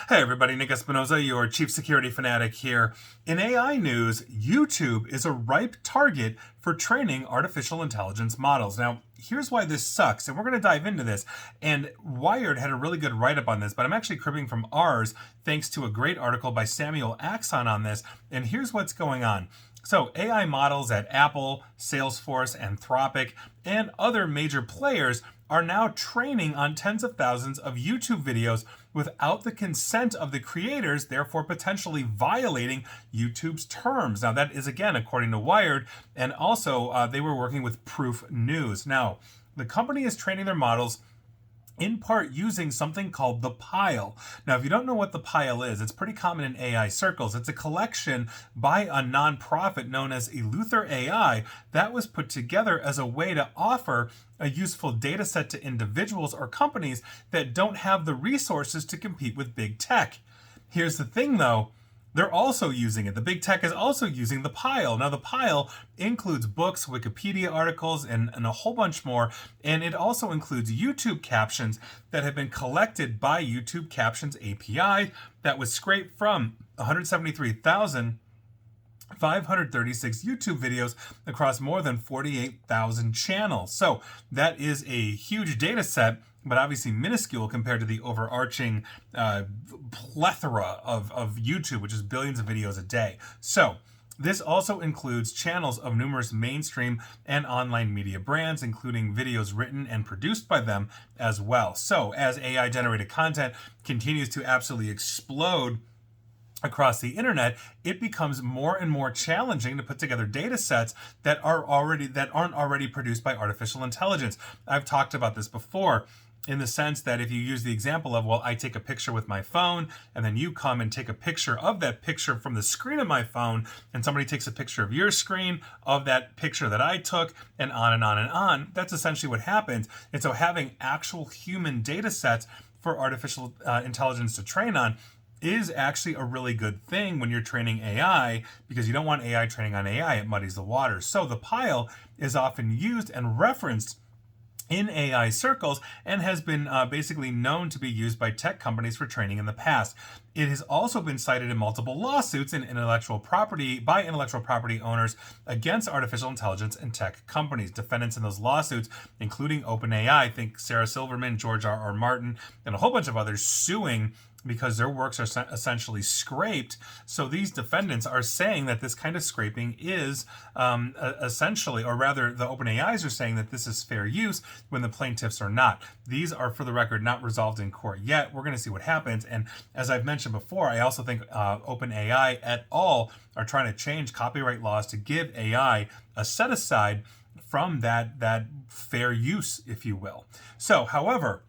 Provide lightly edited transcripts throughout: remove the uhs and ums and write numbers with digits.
Hey everybody, Nick Espinoza, your chief security fanatic here. In AI news, YouTube is a ripe target for training artificial intelligence models. Now, here's why this sucks, and we're going to dive into this. And Wired had a really good write-up on this, but I'm actually cribbing from ours thanks to a great article by Samuel Axon on this. And here's what's going on. So AI models at Apple, Salesforce, Anthropic, and other major players are now training on tens of thousands of YouTube videos without the consent of the creators, therefore potentially violating YouTube's terms. Now, that is, again, according to Wired, and also they were working with Proof News. Now, the company is training their models in part using something called the pile. Now, if you don't know what the pile is, it's pretty common in AI circles. It's a collection by a nonprofit known as Eleuther AI that was put together as a way to offer a useful data set to individuals or companies that don't have the resources to compete with big tech. Here's the thing, though. They're also using it. The big tech is also using the pile. Now, the pile includes books, Wikipedia articles, and a whole bunch more. And it also includes YouTube captions that have been collected by YouTube Captions API that was scraped from 173,536 YouTube videos across more than 48,000 channels. So that is a huge data set, but obviously minuscule compared to the overarching plethora of YouTube, which is billions of videos a day. So this also includes channels of numerous mainstream and online media brands, including videos written and produced by them as well. So as AI-generated content continues to absolutely explode across the internet, it becomes more and more challenging to put together data sets that aren't already produced by artificial intelligence. I've talked about this before, in the sense that if you use the example of, well, I take a picture with my phone, and then you come and take a picture of that picture from the screen of my phone, and somebody takes a picture of your screen of that picture that I took, and on and on and on, that's essentially what happens. And so having actual human data sets for artificial intelligence to train on is actually a really good thing when you're training AI, because you don't want AI training on AI. It muddies the water. So the pile is often used and referenced in AI circles and has been basically known to be used by tech companies for training in the past. It has also been cited in multiple lawsuits by intellectual property owners against artificial intelligence and tech companies. Defendants in those lawsuits, including OpenAI, I think Sarah Silverman, George R.R. Martin, and a whole bunch of others suing because their works are essentially scraped. So these defendants are saying that this kind of scraping is essentially, or rather the OpenAIs are saying that this is fair use when the plaintiffs are not. These are, for the record, not resolved in court yet. We're going to see what happens. And as I've mentioned before, I also think OpenAI et al. Are trying to change copyright laws to give AI a set aside from that fair use, if you will. So, however,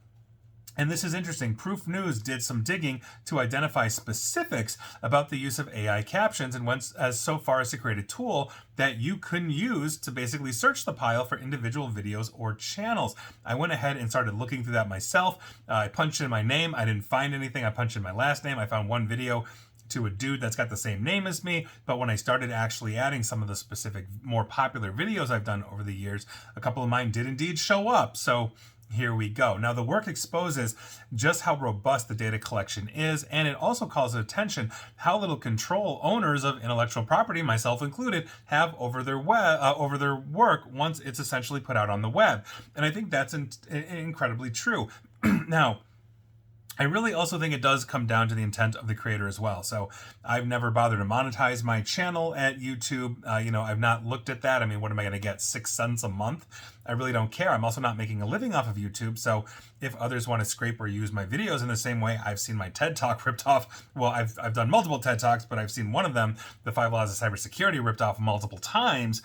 and this is interesting, Proof News did some digging to identify specifics about the use of AI captions, and went as so far as to create a tool that you can use to basically search the pile for individual videos or channels. I went ahead and started looking through that myself. I punched in my name. I didn't find anything. I punched in my last name. I found one video to a dude that's got the same name as me, but when I started actually adding some of the specific, more popular videos I've done over the years, a couple of mine did indeed show up. So here we go. Now, the work exposes just how robust the data collection is, and it also calls attention how little control owners of intellectual property, myself included, have over their work once it's essentially put out on the web. And I think that's incredibly true. Now, I really also think it does come down to the intent of the creator as well. So I've never bothered to monetize my channel at YouTube. I've not looked at that. I mean, what am I going to get? 6 cents a month? I really don't care. I'm also not making a living off of YouTube. So if others want to scrape or use my videos in the same way, I've seen my TED Talk ripped off. Well, I've done multiple TED Talks, but I've seen one of them, the 5 Laws of Cybersecurity, ripped off multiple times.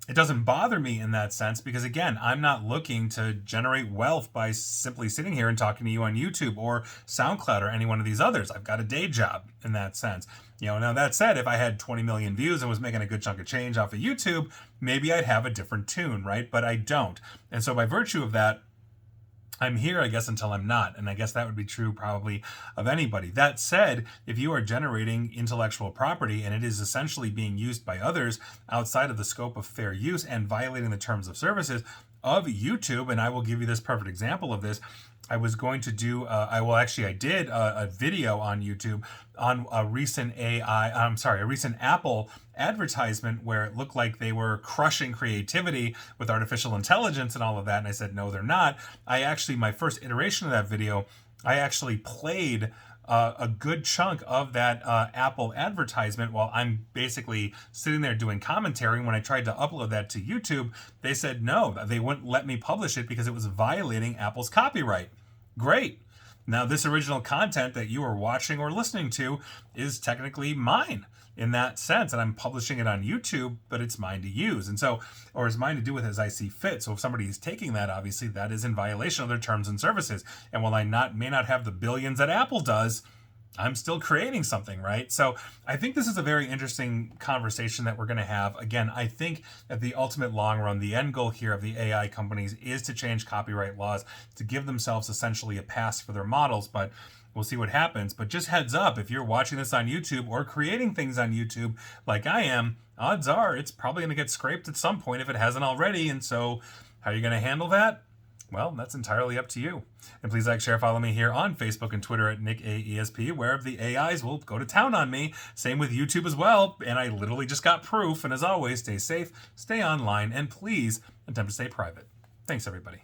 It doesn't bother me in that sense because, again, I'm not looking to generate wealth by simply sitting here and talking to you on YouTube or SoundCloud or any one of these others. I've got a day job in that sense. Now that said, if I had 20 million views and was making a good chunk of change off of YouTube, maybe I'd have a different tune, right? But I don't. And so by virtue of that, I'm here, I guess, until I'm not. And I guess that would be true probably of anybody. That said, if you are generating intellectual property and it is essentially being used by others outside of the scope of fair use and violating the terms of services of YouTube, and I will give you this perfect example of this, I was going to do, I did a video on YouTube on a recent a recent Apple advertisement where it looked like they were crushing creativity with artificial intelligence and all of that. And I said, no, they're not. My first iteration of that video, I actually played a good chunk of that Apple advertisement while I'm basically sitting there doing commentary. When I tried to upload that to YouTube, they said no, they wouldn't let me publish it because it was violating Apple's copyright. Great. Now, this original content that you are watching or listening to is technically mine in that sense, and I'm publishing it on YouTube, but it's mine to use. And so, or it's mine to do with as I see fit. So if somebody is taking that, obviously that is in violation of their terms and services. And while I may not have the billions that Apple does, I'm still creating something, right? So I think this is a very interesting conversation that we're going to have. Again, I think at the ultimate long run, the end goal here of the AI companies is to change copyright laws to give themselves essentially a pass for their models, but we'll see what happens. But just heads up, if you're watching this on YouTube or creating things on YouTube like I am, odds are it's probably going to get scraped at some point if it hasn't already. And so how are you going to handle that? Well, that's entirely up to you. And please like, share, follow me here on Facebook and Twitter at NickAESP, where the AIs will go to town on me. Same with YouTube as well. And I literally just got proof. And as always, stay safe, stay online, and please attempt to stay private. Thanks, everybody.